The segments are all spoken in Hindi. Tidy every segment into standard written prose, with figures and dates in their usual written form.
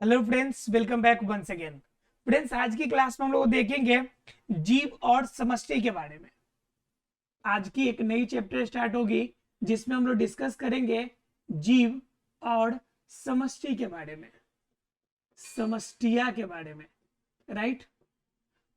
Hello friends, welcome back once again. Friends, आज की क्लास में हम लोग देखेंगे जीव और समष्टि के बारे में। आज की एक नई चैप्टर स्टार्ट होगी जिसमें हम लोग डिस्कस करेंगे जीव और समष्टि के बारे में, समष्टिया के बारे में। राइट?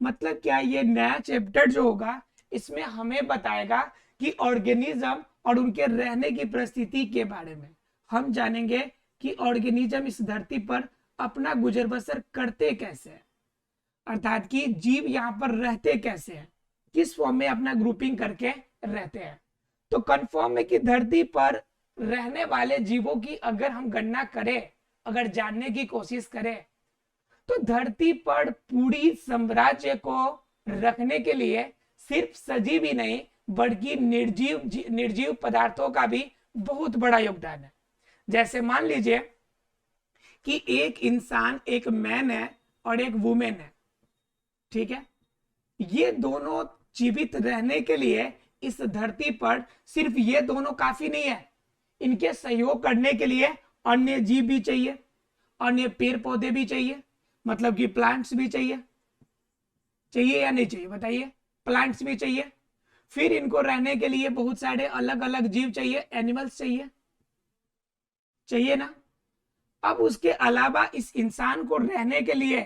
मतलब क्या, ये नया चैप्टर जो होगा इसमें हमें बताएगा कि ऑर्गेनिज्म और उनके रहने की परिस्थिति के बारे में हम जानेंगे कि ऑर्गेनिज्म इस धरती पर अपना गुजर बसर करते कैसे हैं, अर्थात कि जीव यहाँ पर रहते कैसे हैं, किस फॉर्म में अपना ग्रुपिंग करके रहते हैं। तो कंफर्म है कि धरती पर रहने वाले जीवों की अगर हम गणना करें, अगर जानने की कोशिश करें, तो धरती पर पूरी साम्राज्य को रखने के लिए सिर्फ सजीव ही नहीं बल्कि निर्जीव पदार्थों का भी बहुत बड़ा योगदान है। जैसे मान लीजिए कि एक इंसान, एक मैन है और एक वुमेन है, ठीक है। ये दोनों जीवित रहने के लिए इस धरती पर सिर्फ ये दोनों काफी नहीं है, इनके सहयोग करने के लिए अन्य जीव भी चाहिए, अन्य पेड़ पौधे भी चाहिए, मतलब कि प्लांट्स भी चाहिए। चाहिए या नहीं चाहिए बताइए? प्लांट्स भी चाहिए। फिर इनको रहने के लिए बहुत सारे अलग अलग जीव चाहिए, एनिमल्स चाहिए, चाहिए ना। अब उसके अलावा इस इंसान को रहने के लिए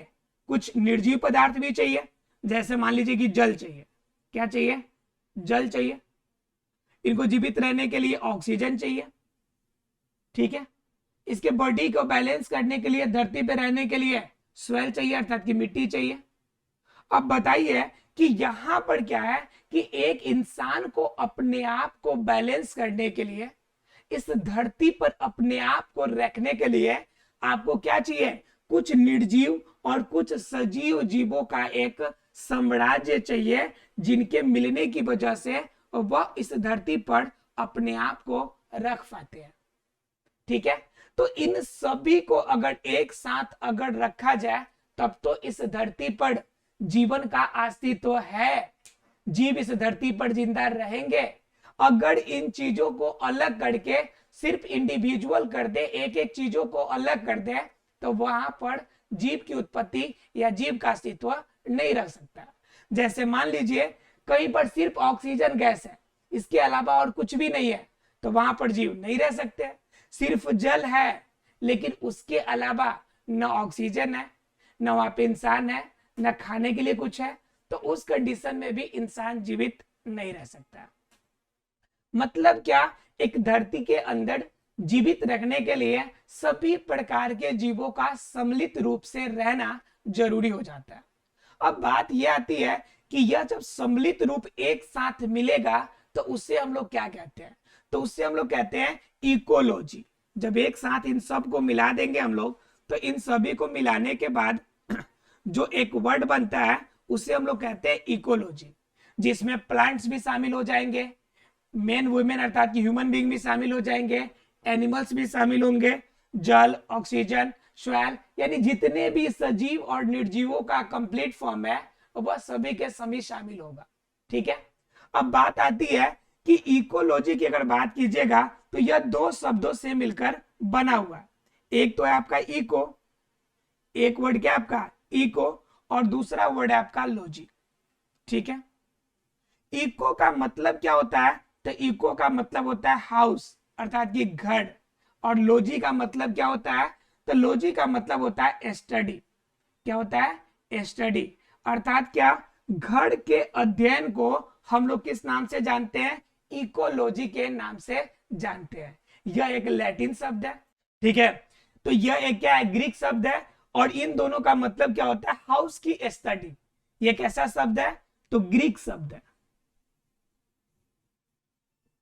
कुछ निर्जीव पदार्थ भी चाहिए। जैसे मान लीजिए कि जल चाहिए। क्या चाहिए? जल चाहिए। इनको जीवित रहने के लिए ऑक्सीजन चाहिए, ठीक है। इसके बॉडी को बैलेंस करने के लिए, धरती पे रहने के लिए स्वेल चाहिए, अर्थात की मिट्टी चाहिए। अब बताइए कि यहां पर क्या है कि एक इंसान को अपने आप को बैलेंस करने के लिए, इस धरती पर अपने आप को रखने के लिए आपको क्या चाहिए? कुछ निर्जीव और कुछ सजीव जीवों का एक साम्राज्य चाहिए, जिनके मिलने की वजह से वह इस धरती पर अपने आप को रख पाते हैं, ठीक है। तो इन सभी को अगर एक साथ अगर रखा जाए तब तो इस धरती पर जीवन का अस्तित्व है, जीव इस धरती पर जिंदा रहेंगे। अगर इन चीजों को अलग करके सिर्फ इंडिविजुअल कर दे, एक एक चीजों को अलग कर दे, तो वहां पर जीव की उत्पत्ति या जीव का अस्तित्व नहीं रह सकता। जैसे मान लीजिए कहीं पर सिर्फ ऑक्सीजन गैस है, इसके अलावा और कुछ भी नहीं है, तो वहां पर जीव नहीं रह सकते। सिर्फ जल है लेकिन उसके अलावा न ऑक्सीजन है, न वहां पे इंसान है, न खाने के लिए कुछ है, तो उस कंडीशन में भी इंसान जीवित नहीं रह सकता। मतलब क्या, एक धरती के अंदर जीवित रखने के लिए सभी प्रकार के जीवों का सम्मिलित रूप से रहना जरूरी हो जाता है। अब बात यह आती है कि यह जब सम्मिलित रूप एक साथ मिलेगा तो उससे हम लोग क्या कहते हैं? तो उससे हम लोग कहते हैं इकोलॉजी। जब एक साथ इन सब को मिला देंगे हम लोग, तो इन सभी को मिलाने के बाद जो एक वर्ड बनता है उसे हम लोग कहते हैं इकोलॉजी, जिसमें प्लांट्स भी शामिल हो जाएंगे, मेन वुमेन अर्थात कि ह्यूमन बीइंग भी शामिल हो जाएंगे, एनिमल्स भी शामिल होंगे, जल, ऑक्सीजन, स्वैल, यानी जितने भी सजीव और निर्जीवों का कंप्लीट फॉर्म है वह सभी के सभी शामिल होगा, ठीक है। अब बात आती है कि इकोलॉजी की अगर बात कीजिएगा तो यह दो शब्दों से मिलकर बना हुआ है। एक तो है आपका इको, एक वर्ड क्या आपका इको, और दूसरा वर्ड है आपका लॉजी, ठीक है। इको का मतलब क्या होता है? तो इको का मतलब होता है हाउस, अर्थात कि घर। और लॉजी का मतलब क्या होता है? तो लॉजी का मतलब होता है स्टडी। क्या होता है? स्टडी। अर्थात क्या, घर के अध्ययन को हम लोग किस नाम से जानते हैं? इकोलॉजी के नाम से जानते हैं। यह एक लैटिन शब्द है, ठीक है। तो यह एक क्या है? ग्रीक शब्द है। और इन दोनों का मतलब क्या होता है? हाउस की स्टडी। यह कैसा शब्द है? तो ग्रीक शब्द है,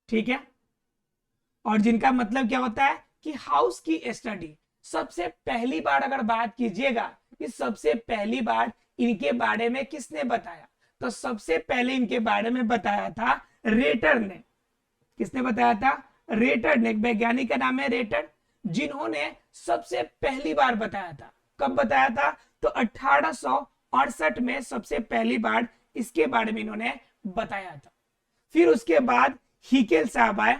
ठीक है। और जिनका मतलब क्या होता है कि हाउस की स्टडी। सबसे पहली बार अगर बात कीजिएगा कि सबसे पहली बार इनके बारे में किसने बताया, तो सबसे पहले इनके बारे में बताया था रेटर ने। किसने बताया था? रेटर ने। एक वैज्ञानिक का नाम है रेटर, जिन्होंने सबसे पहली बार बताया था। कब बताया था? तो 1868 में सबसे पहली बार इसके बारे में इन्होंने बताया था। फिर उसके बाद हीकेल साहब आए।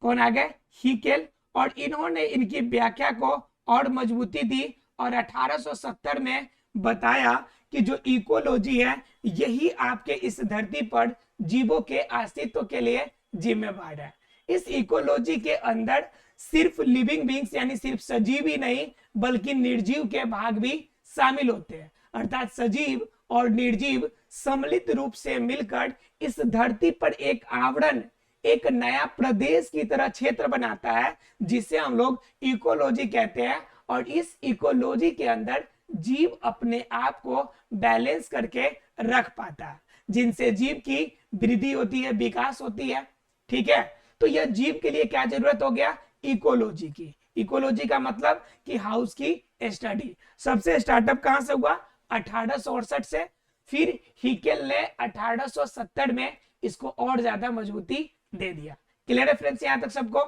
कौन आ गए? हीकेल। और इन्होंने इनकी व्याख्या को और मजबूती दी और 1870 में बताया कि जो इकोलॉजी है यही आपके इस धरती पर जीवों के अस्तित्व के लिए जिम्मेवार है। इस इकोलॉजी के अंदर सिर्फ लिविंग बींग्स यानी सिर्फ सजीव ही नहीं बल्कि निर्जीव के भाग भी शामिल होते हैं, अर्थात सजीव और निर्जीव सम्मिलित रूप से मिलकर इस धरती पर एक आवरण, एक नया प्रदेश की तरह क्षेत्र बनाता है जिसे हम लोग इकोलॉजी कहते हैं। और इस इकोलॉजी के अंदर जीव अपने आप को बैलेंस करके रख पाता है, जिनसे जीव की वृद्धि होती है, विकास होती है। ठीक है, तो यह जीव के लिए क्या जरूरत हो गया? इकोलॉजी की। इकोलॉजी का मतलब कि हाउस की स्टडी। सबसे स्टार्टअप कहां से हुआ? 1868 से। फिर हिकेल ने 1870 में इसको और ज्यादा मजबूती दे दिया। क्लियर है फ्रेंड्स यहां तक सबको?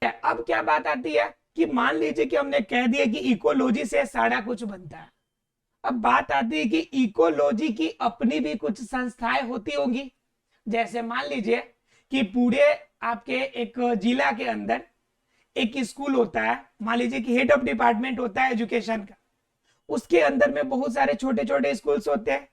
अब क्या बात आती है कि मान लीजिए कि हमने कह दिया कि इकोलॉजी से सारा कुछ बनता है। अब बात आती है कि इकोलॉजी की अपनी भी कुछ संस्थाएं होती होंगी। जैसे मान लीजिए कि पूरे आपके एक जिला के अंदर एक स्कूल होता है, मान लीजिए कि हेड ऑफ डिपार्टमेंट होता है एजुकेशन का, उसके अंदर में बहुत सारे छोटे छोटे स्कूल्स होते हैं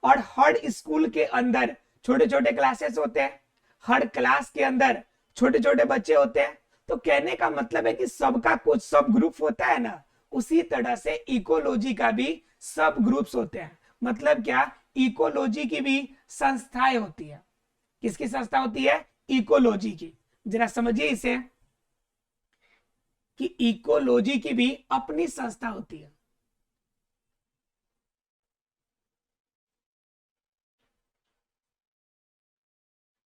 और हर स्कूल के अंदर छोटे छोटे क्लासेस होते हैं, हर क्लास के अंदर छोटे छोटे बच्चे होते हैं। तो कहने का मतलब है कि सबका कुछ सब ग्रुप होता है ना, उसी तरह से इकोलॉजी का भी सब ग्रुप्स होते हैं। मतलब क्या? इकोलॉजी की भी संस्थाएं होती है। किसकी संस्था होती है? इकोलॉजी की। जरा समझिए इसे कि इकोलॉजी की भी अपनी संस्था होती है।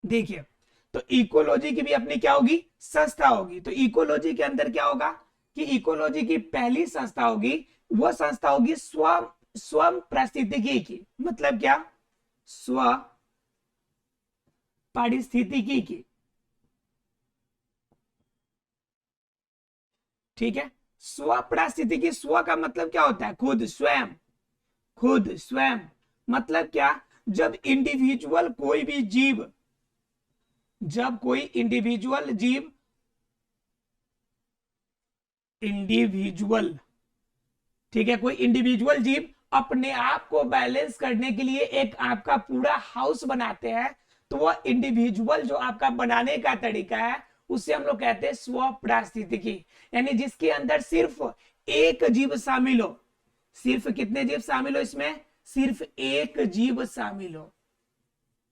देखिए, तो इकोलॉजी की भी अपनी क्या होगी? संस्था होगी। तो इकोलॉजी के अंदर क्या होगा कि इकोलॉजी की पहली संस्था होगी, वो संस्था होगी स्वयं पारिस्थितिकी की। मतलब क्या? स्व पारिस्थितिकी की। ठीक है, स्व पारिस्थितिकी। स्व का मतलब क्या होता है? खुद, स्वयं। खुद, स्वयं मतलब क्या? जब इंडिविजुअल कोई भी जीव, जब कोई इंडिविजुअल जीव, इंडिविजुअल, ठीक है, कोई इंडिविजुअल जीव अपने आप को बैलेंस करने के लिए एक आपका पूरा हाउस बनाते हैं, तो वह इंडिविजुअल जो आपका बनाने का तरीका है उसे हम लोग कहते हैं स्व पारिस्थितिकी। यानी जिसके अंदर सिर्फ एक जीव शामिल हो। सिर्फ कितने जीव शामिल हो इसमें? सिर्फ एक जीव शामिल हो।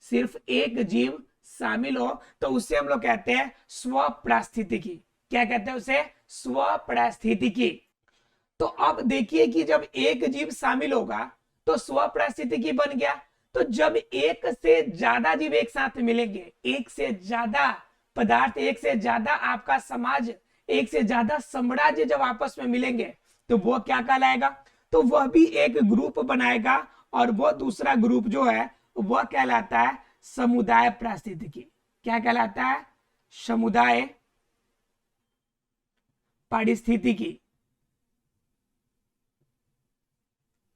सिर्फ एक जीव शामिल हो तो उसे हम लोग कहते हैं स्व पारिस्थितिकी। क्या कहते हैं उसे? स्व पारिस्थितिकी। तो अब देखिए कि जब एक जीव शामिल होगा तो स्व पारिस्थितिकी बन गया। तो जब एक से ज्यादा जीव एक साथ मिलेंगे, एक से ज्यादा पदार्थ, एक से ज्यादा आपका समाज, एक से ज्यादा साम्राज्य जब आपस में मिलेंगे तो वो क्या कहलाएगा? तो वह भी एक ग्रुप बनाएगा और वो दूसरा ग्रुप जो है वह कहलाता है समुदाय पारिस्थितिकी। क्या कहलाता है? समुदाय पारिस्थितिकी।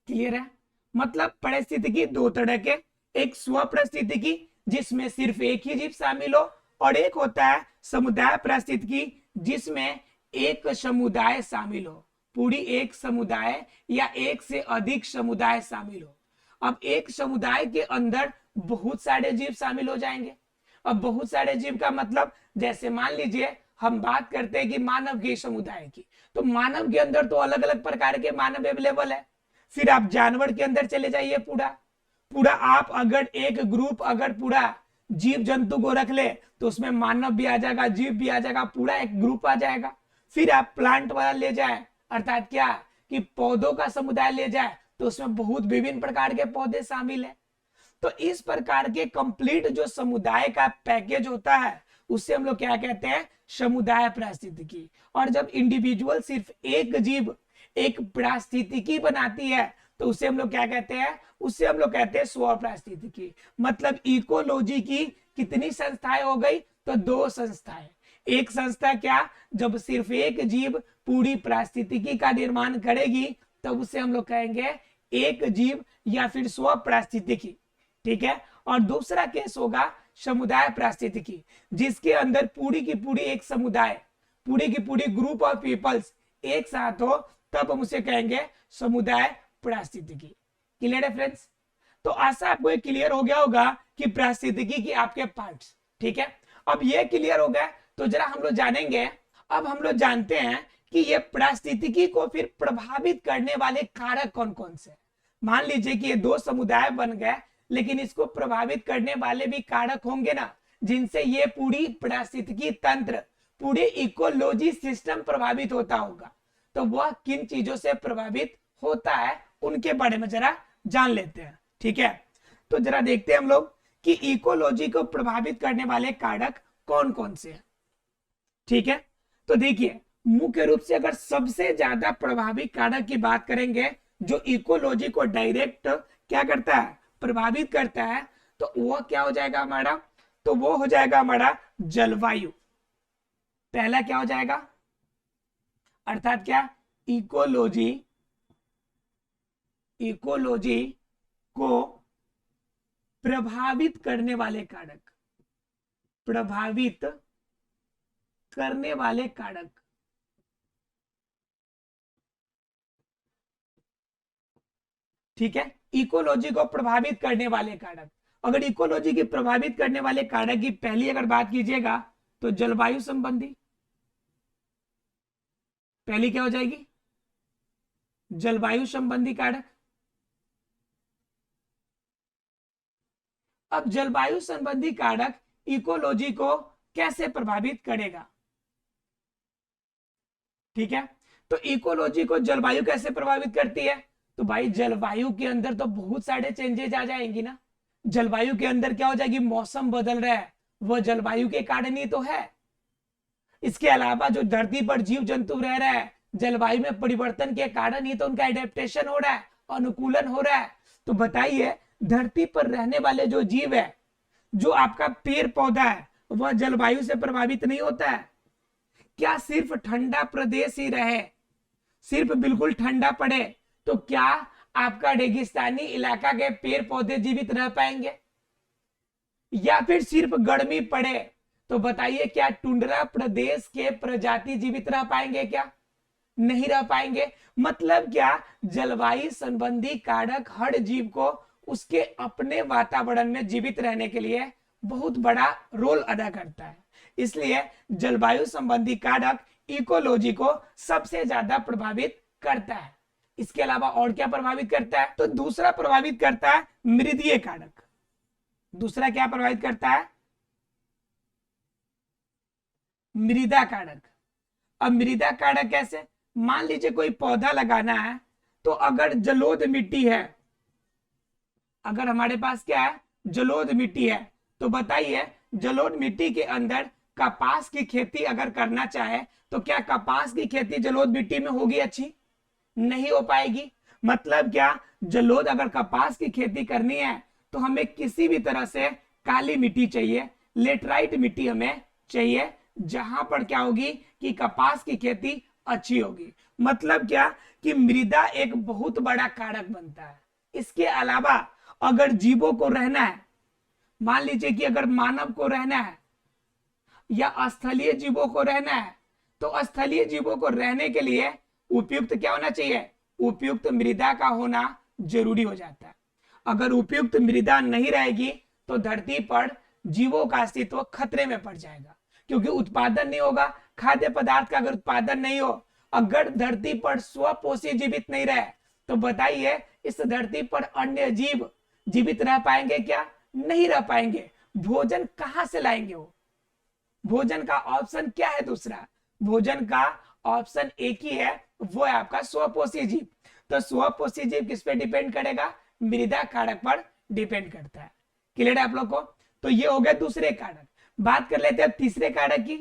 क्लियर है? मतलब पारिस्थितिकी दो तरह के, एक स्व पारिस्थितिकी जिसमें सिर्फ एक ही जीव शामिल हो, और एक होता है समुदाय पारिस्थितिकी जिसमें एक समुदाय शामिल हो, पूरी एक समुदाय या एक से अधिक समुदाय शामिल हो। अब एक समुदाय के अंदर बहुत सारे जीव शामिल हो जाएंगे। अब बहुत सारे जीव का मतलब, जैसे मान लीजिए हम बात करते हैं कि मानव के समुदाय की, तो मानव के अंदर तो अलग अलग प्रकार के मानव अवेलेबल है। फिर आप जानवर के अंदर चले जाइए, पूरा पूरा आप अगर एक ग्रुप, अगर पूरा जीव जंतु को रख ले तो उसमें मानव भी आ जाएगा, जीव भी आ जाएगा, पूरा एक ग्रुप आ जाएगा। फिर आप प्लांट वाला ले जाए, अर्थात क्या कि पौधों का समुदाय ले जाए तो उसमें बहुत विभिन्न प्रकार के पौधे शामिल है। तो इस प्रकार के कंप्लीट जो समुदाय का पैकेज होता है उससे हम लोग क्या कहते हैं? समुदाय पारिस्थितिकी। और जब इंडिविजुअल सिर्फ एक जीव एक पारिस्थितिकी बनाती है तो उसे हम लोग क्या कहते हैं? उससे हम लोग कहते हैं स्व पारिस्थितिकी। मतलब इकोलॉजी की कितनी संस्थाएं हो गई? तो दो संस्थाएं। एक संस्था क्या? जब सिर्फ एक जीव पूरी पारिस्थितिकी का निर्माण करेगी तब उसे हम लोग कहेंगे एक जीव या फिर स्व पारिस्थितिकी। ठीक है, और दूसरा केस होगा समुदाय पारिस्थितिकी जिसके अंदर पूरी की पूरी एक समुदाय, पूरी की पूरी ग्रुप ऑफ पीपल्स एक साथ हो तब हम उसे कहेंगे समुदाय पारिस्थितिकी। क्लियर है फ्रेंड्स? तो आशा आपको ये क्लियर हो गया होगा कि पारिस्थितिकी के आपके पार्ट्स। ठीक है, अब ये क्लियर हो गया तो जरा हम लोग जानेंगे, अब हम लोग जानते हैं कि ये पारिस्थितिकी को फिर प्रभावित करने वाले कारक कौन कौन से। मान लीजिए कि ये दो समुदाय बन गए, लेकिन इसको प्रभावित करने वाले भी कारक होंगे ना, जिनसे ये पूरी पारिस्थितिकी तंत्र, पूरे इकोलॉजी सिस्टम प्रभावित होता होगा। तो वह किन चीजों से प्रभावित होता है उनके बारे में जरा जान लेते हैं। ठीक है, तो जरा देखते हैं हम लोग कि इकोलॉजी को प्रभावित करने वाले कारक कौन कौन से हैं। ठीक है, तो देखिए मुख्य रूप से अगर सबसे ज्यादा प्रभावी कारक की बात करेंगे जो इकोलॉजी को डायरेक्ट क्या करता है, प्रभावित करता है, तो वह क्या हो जाएगा हमारा, तो वो हो जाएगा हमारा जलवायु। पहला क्या हो जाएगा, अर्थात क्या, इकोलॉजी, इकोलॉजी को प्रभावित करने वाले कारक, प्रभावित करने वाले कारक। ठीक है, इकोलॉजी को प्रभावित करने वाले कारक। अगर इकोलॉजी की प्रभावित करने वाले कारक की पहली अगर बात कीजिएगा तो जलवायु संबंधी, पहली क्या हो जाएगी, जलवायु संबंधी कारक। अब जलवायु संबंधी कारक इकोलॉजी को कैसे प्रभावित करेगा। ठीक है, तो इकोलॉजी को जलवायु कैसे प्रभावित करती है, तो भाई जलवायु के अंदर तो बहुत सारे चेंजेस आ जाएंगी ना। जलवायु के अंदर क्या हो जाएगी, मौसम बदल रहा है, वह जलवायु के कारण ही तो है। इसके अलावा जो धरती पर जीव जंतु रह रहा है, जलवायु में परिवर्तन के कारण ही तो उनका एडेप्टेशन हो रहा है, अनुकूलन हो रहा है। तो बताइए धरती पर रहने वाले जो जीव है, जो आपका पेड़ पौधा है, वह जलवायु से प्रभावित नहीं होता है क्या? सिर्फ ठंडा प्रदेश ही रहे, सिर्फ बिल्कुल ठंडा पड़े तो क्या आपका रेगिस्तानी इलाका के पेड़ पौधे जीवित रह पाएंगे? या फिर सिर्फ गर्मी पड़े तो बताइए क्या टुंड्रा प्रदेश के प्रजाति जीवित रह पाएंगे क्या? नहीं रह पाएंगे। मतलब क्या, जलवायु संबंधी कारक हर जीव को उसके अपने वातावरण में जीवित रहने के लिए बहुत बड़ा रोल अदा करता है। इसलिए जलवायु संबंधी कारक इकोलॉजी को सबसे ज्यादा प्रभावित करता है। इसके अलावा और क्या प्रभावित करता है, तो दूसरा प्रभावित करता है मृदीय कारक। दूसरा क्या प्रभावित करता है, मृदा कारक। अब मृदा कारक कैसे, मान लीजिए कोई पौधा लगाना है, तो अगर जलोढ़ मिट्टी है, अगर हमारे पास क्या है, जलोढ़ मिट्टी है, तो बताइए जलोढ़ मिट्टी के अंदर कपास की खेती अगर करना चाहे तो क्या कपास की खेती जलोढ़ मिट्टी में होगी अच्छी? नहीं हो पाएगी। मतलब क्या, जलोढ़ अगर कपास की खेती करनी है तो हमें किसी भी तरह से काली मिट्टी चाहिए, लेटराइट मिट्टी हमें चाहिए, जहां पर क्या होगी कि कपास की खेती अच्छी होगी। मतलब क्या कि मृदा एक बहुत बड़ा कारक बनता है। इसके अलावा अगर जीवों को रहना है, मान लीजिए कि अगर मानव को रहना है या स्थलीय जीवों को रहना है, तो स्थलीय जीवों को रहने के लिए उपयुक्त क्या होना चाहिए, उपयुक्त मृदा का होना जरूरी हो जाता है। अगर उपयुक्त मृदा नहीं रहेगी तो धरती पर जीवों का अस्तित्व खतरे में पड़ जाएगा, क्योंकि उत्पादन नहीं होगा खाद्य पदार्थ का। अगर उत्पादन नहीं हो, अगर धरती पर स्वपोषी जीवित नहीं रहे, तो बताइए इस धरती पर अन्य जीव जीवित रह पाएंगे क्या? नहीं रह पाएंगे। भोजन कहां से लाएंगे वो? भोजन का ऑप्शन क्या है दूसरा? भोजन का ऑप्शन एक ही है, वो है आपका स्वपोषी जीव। तो स्वपोषी जीव किस पे डिपेंड करेगा? मृदा कारक पर डिपेंड करता है। क्लियर है आप लोग को? तो ये हो गया दूसरे कारक। बात कर लेते हैं तीसरे कारक की।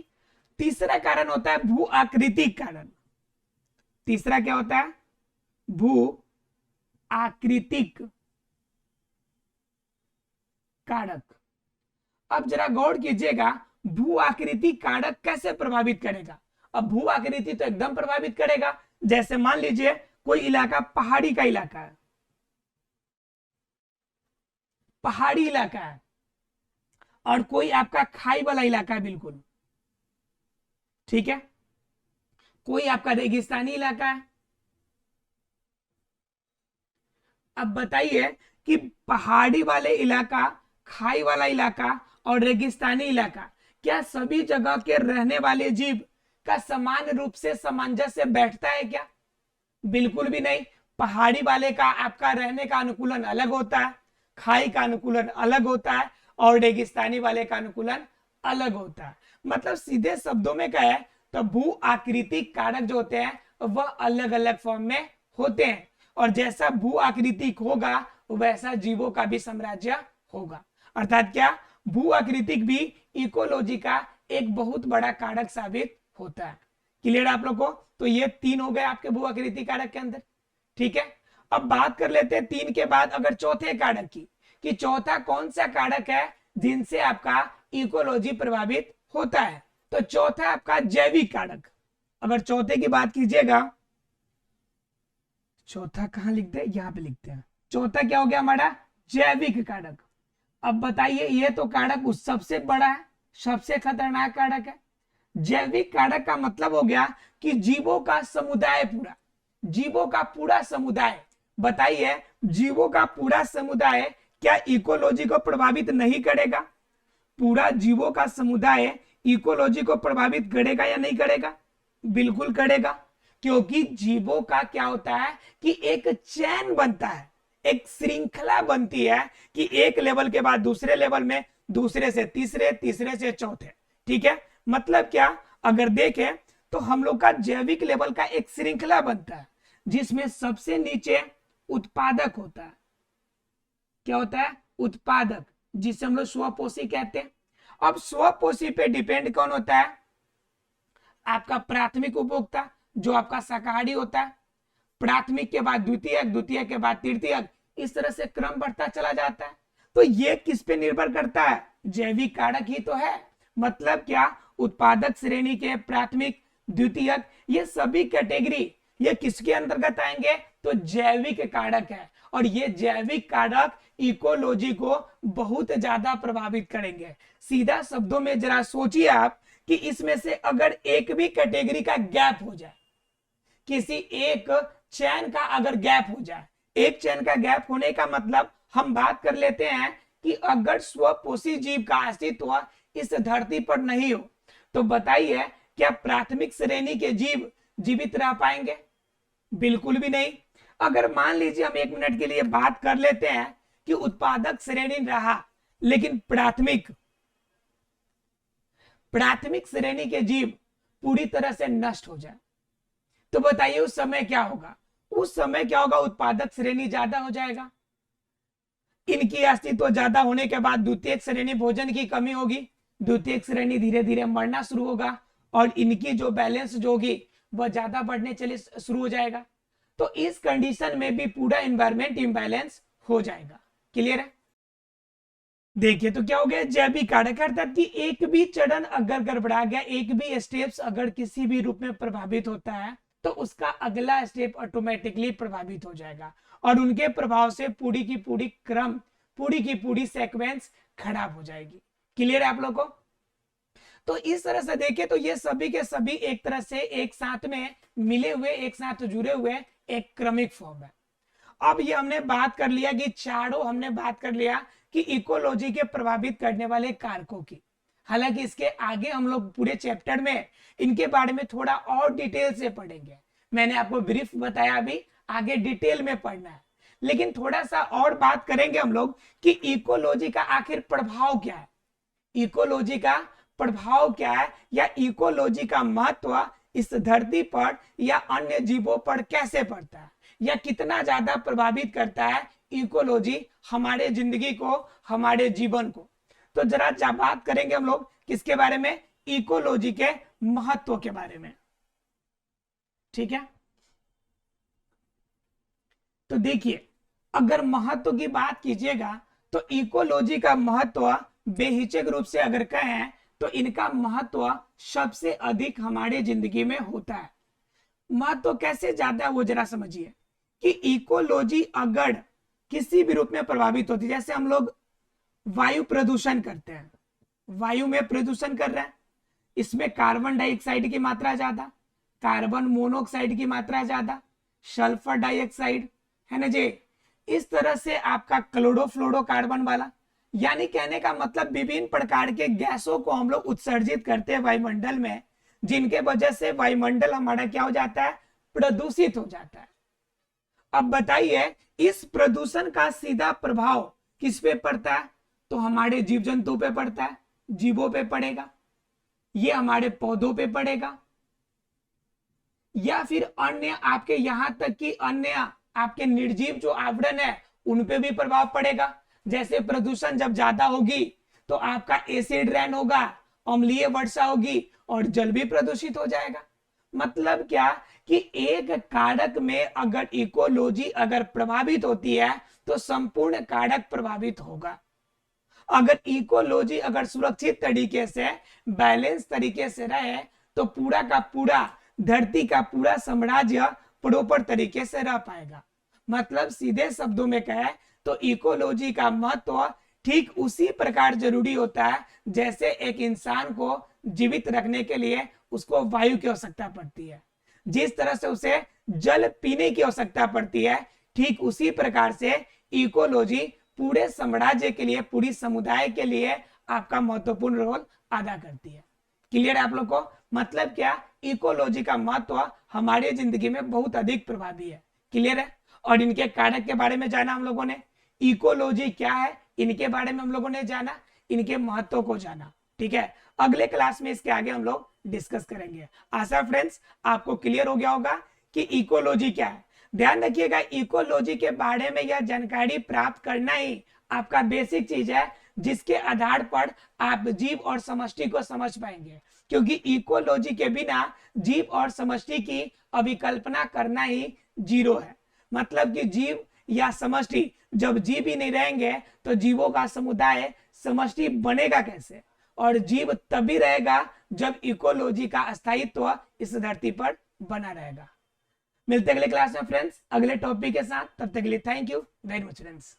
तीसरा कारण होता है भू आकृतिक कारण। तीसरा क्या होता है? भू आकृतिक कारक। अब जरा गौर कीजिएगा, भू आकृति कारक कैसे प्रभावित करेगा? अब भू आकृति तो एकदम प्रभावित करेगा। जैसे मान लीजिए कोई इलाका पहाड़ी का इलाका है, पहाड़ी इलाका है, और कोई आपका खाई वाला इलाका है बिल्कुल, ठीक है। कोई आपका रेगिस्तानी इलाका है। अब बताइए कि पहाड़ी वाले इलाका, खाई वाला इलाका और रेगिस्तानी इलाका, क्या सभी जगह के रहने वाले जीव का समान रूप से सामंजस्य बैठता है क्या? बिल्कुल भी नहीं। पहाड़ी वाले का आपका रहने का अनुकूलन अलग होता है, खाई का अनुकूलन अलग होता है और रेगिस्तानी वाले का अनुकूलन अलग होता है। मतलब सीधे शब्दों में कहे तो भू आकृतिक कारक जो होते हैं वह अलग अलग फॉर्म में होते हैं, और जैसा भू आकृतिक होगा वैसा जीवों का भी साम्राज्य होगा। अर्थात क्या, भू आकृतिक भी इकोलॉजी का एक बहुत बड़ा कारक साबित होता है। क्लियर आप लोग को? तो ये 3 हो गए आपके भू आकृतिक कारक के अंदर। ठीक है, अब बात कर लेते हैं 3 के बाद अगर चौथे कारक की, कि चौथा कौन सा कारक है जिनसे आपका इकोलॉजी प्रभावित होता है। तो चौथा आपका जैविक कारक। अगर चौथे की बात कीजिएगा, चौथा कहां लिखते हैं, यहां पे लिखते हैं। चौथा क्या हो गया हमारा? जैविक कारक। अब बताइए, ये तो कारक उस सबसे बड़ा है, सबसे खतरनाक कारक है। जैविक कारक का मतलब हो गया कि जीवों का समुदाय, पूरा जीवों का पूरा समुदाय। बताइए, जीवों का पूरा समुदाय क्या इकोलॉजी को प्रभावित नहीं करेगा? पूरा जीवों का समुदाय इकोलॉजी को प्रभावित करेगा या नहीं करेगा? बिल्कुल करेगा, क्योंकि जीवों का क्या होता है कि एक चैन बनता है, एक श्रृंखला बनती है कि एक लेवल के बाद दूसरे लेवल में, दूसरे से तीसरे, तीसरे से चौथे। ठीक है, मतलब क्या, अगर देखें तो हम लोग का जैविक लेवल का एक श्रृंखला बनता है जिसमें सबसे नीचे उत्पादक होता है। क्या होता है? उत्पादक, जिसे हम लोग स्वपोषी कहते हैं। अब स्वपोषी पे डिपेंड कौन होता है? आपका प्राथमिक उपभोक्ता, जो आपका शाकाहारी होता है। प्राथमिक के बाद द्वितीयक, द्वितीयक के बाद तृतीयक, इस तरह से क्रम बढ़ता चला जाता है। तो ये किस पे निर्भर करता है? जैविक कारक ही तो है। मतलब क्या, उत्पादक श्रेणी के प्राथमिक, द्वितीयक, ये सभी कैटेगरी ये किसके अंतर्गत आएंगे? तो जैविक कारक है, और ये जैविक कारक इकोलॉजी को बहुत ज्यादा प्रभावित करेंगे। सीधा शब्दों में जरा सोचिए आप कि इसमें से अगर एक भी कैटेगरी का गैप हो जाए, किसी एक चैन का अगर गैप हो जाए, एक चैन का गैप होने का मतलब हम बात कर लेते हैं कि अगर स्वपोषी जीव का अस्तित्व इस धरती पर नहीं हो तो बताइए क्या प्राथमिक श्रेणी के जीव जीवित रह पाएंगे? बिल्कुल भी नहीं। अगर मान लीजिए हम 1 मिनट के लिए बात कर लेते हैं कि उत्पादक श्रेणी रहा लेकिन प्राथमिक श्रेणी के जीव पूरी तरह से नष्ट हो जाए, तो बताइए उस समय क्या होगा? उस समय क्या होगा? उत्पादक श्रेणी ज्यादा हो जाएगा, इनकी अस्तित्व ज्यादा होने के बाद द्वितीय श्रेणी भोजन की कमी होगी, द्वितीय श्रेणी धीरे धीरे मरना शुरू होगा, और इनकी जो बैलेंस जो होगी वह ज्यादा बढ़ने चले शुरू हो जाएगा। तो इस कंडीशन में भी पूरा एनवायरमेंट इम्बैलेंस हो जाएगा। क्लियर है? देखिए तो क्या हो गया? जैविक कारक, अर्थात कि एक भी चरण अगर गड़बड़ा गया, एक भी स्टेप्स अगर किसी भी रूप में प्रभावित होता है तो उसका अगला स्टेप ऑटोमेटिकली प्रभावित हो जाएगा, और उनके प्रभाव से पूरी की पूरी क्रम, पूरी की पूरी सीक्वेंस खराब हो जाएगी। क्लियर है आप लोगों को? तो इस तरह से देखें तो ये सभी के सभी एक तरह से एक साथ में मिले हुए, एक साथ जुड़े हुए एक क्रमिक फॉर्म है। अब ये हमने बात कर लिया कि चारों हमने बात कर लिया कि इकोलॉजी के प्रभावित करने वाले कारकों की। हालांकि इसके आगे हम लोग पूरे चैप्टर में इनके बारे में थोड़ा और डिटेल से पढ़ेंगे। मैंने आपको ब्रीफ बताया, अभी आगे डिटेल में पढ़ना है, लेकिन थोड़ा सा और बात करेंगे हम लोग कि इकोलॉजी का आखिर प्रभाव क्या है, इकोलॉजी का प्रभाव क्या है, या इकोलॉजी का महत्व इस धरती पर या अन्य जीवों पर कैसे पड़ता है, या कितना ज्यादा प्रभावित करता है इकोलॉजी हमारे जिंदगी को, हमारे जीवन को। तो जरा बात करेंगे हम लोग किसके बारे में? इकोलॉजी के महत्व के बारे में। ठीक है, तो देखिए अगर महत्व की बात कीजिएगा तो इकोलॉजी का महत्व बेहिचक रूप से अगर कहें तो इनका महत्व सबसे अधिक हमारे जिंदगी में होता है। महत्व कैसे ज्यादा वो जरा समझिए कि इकोलॉजी अगर किसी भी रूप में प्रभावित होती, जैसे हम लोग वायु प्रदूषण करते हैं, वायु में प्रदूषण कर रहे हैं, इसमें कार्बन डाइऑक्साइड की मात्रा ज्यादा, कार्बन मोनोऑक्साइड की मात्रा ज्यादा, सल्फर डाइऑक्साइड, है ना जी। इस तरह से आपका क्लोरोफ्लोरोकार्बन वाला, यानी कहने का मतलब विभिन्न प्रकार के गैसों को हम लोग उत्सर्जित करते हैं वायुमंडल में, जिनके वजह से वायुमंडल हमारा क्या हो जाता है, प्रदूषित हो जाता है। अब बताइए इस प्रदूषण का सीधा प्रभाव किस पे पड़ता है, तो हमारे जीव जंतु पे पड़ता है, जीवों पे पड़ेगा, ये हमारे पौधों पे पड़ेगा, या फिर अन्य आपके यहां तक कि अन्य आपके निर्जीव जो आवरण है उन पे भी प्रभाव पड़ेगा। जैसे प्रदूषण जब ज्यादा होगी तो आपका एसिड रेन होगा, अम्लीय वर्षा होगी और जल भी प्रदूषित हो जाएगा। मतलब क्या कि एक कारक में अगर इकोलॉजी अगर प्रभावित होती है तो संपूर्ण कारक प्रभावित होगा। अगर इकोलॉजी अगर सुरक्षित तरीके से बैलेंस तरीके से रहे तो पूरा का पूरा धरती का पूरा साम्राज्य प्रॉपर तरीके से रह पाएगा। मतलब सीधे शब्दों में कहे तो इकोलॉजी का महत्व ठीक उसी प्रकार जरूरी होता है जैसे एक इंसान को जीवित रखने के लिए उसको वायु की आवश्यकता पड़ती है, जिस तरह से उसे जल पीने की आवश्यकता पड़ती है, ठीक उसी प्रकार से इकोलॉजी पूरे साम्राज्य के लिए, पूरी समुदाय के लिए आपका महत्वपूर्ण रोल अदा करती है। क्लियर है आप लोग को? मतलब क्या, इकोलॉजी का महत्व हमारी जिंदगी में बहुत अधिक प्रभावी है। क्लियर है? और इनके कारक के बारे में जाना हम लोगों ने, इकोलॉजी क्या है इनके बारे में हम लोगों ने जाना, इनके महत्व को जाना। ठीक है, अगले क्लास में इसके आगे हम लोग डिस्कस करेंगे। आशा फ्रेंड्स आपको क्लियर हो गया होगा कि इकोलॉजी क्या है। ध्यान रखिएगा इकोलॉजी के बारे में यह जानकारी प्राप्त करना ही आपका बेसिक चीज है, जिसके आधार पर आप जीव और समष्टि को समझ पाएंगे। क्योंकि इकोलॉजी के बिना जीव और समष्टि की अभिकल्पना करना ही जीरो है। मतलब कि जीव या समष्टि, जब जीव ही नहीं रहेंगे तो जीवों का समुदाय समष्टि बनेगा कैसे? और जीव तभी रहेगा जब इकोलॉजी का अस्तित्व इस धरती पर बना रहेगा। मिलते अगले क्लास में फ्रेंड्स अगले टॉपिक के साथ, तब तक के लिए thank you very much friends.